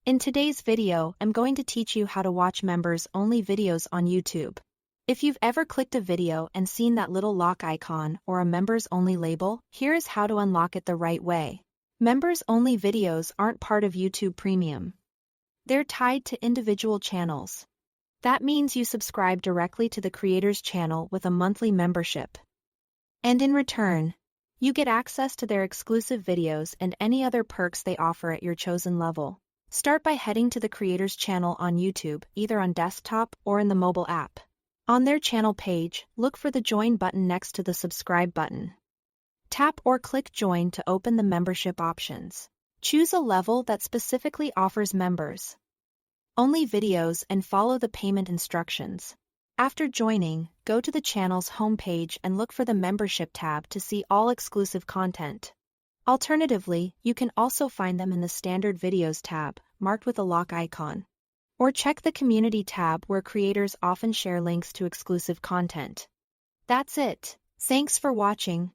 In today's video, I'm going to teach you how to watch members-only videos on YouTube. If you've ever clicked a video and seen that little lock icon or a members-only label, here is how to unlock it the right way. Members-only videos aren't part of YouTube Premium. They're tied to individual channels. That means you subscribe directly to the creator's channel with a monthly membership. And in return, you get access to their exclusive videos and any other perks they offer at your chosen level. Start by heading to the creator's channel on YouTube, either on desktop or in the mobile app. On their channel page, look for the Join button next to the Subscribe button. Tap or click Join to open the membership options. Choose a level that specifically offers members only videos and follow the payment instructions. After joining, go to the channel's homepage and look for the Membership tab to see all exclusive content. Alternatively, you can also find them in the Standard Videos tab, marked with a lock icon. Or check the Community tab where creators often share links to exclusive content. That's it. Thanks for watching.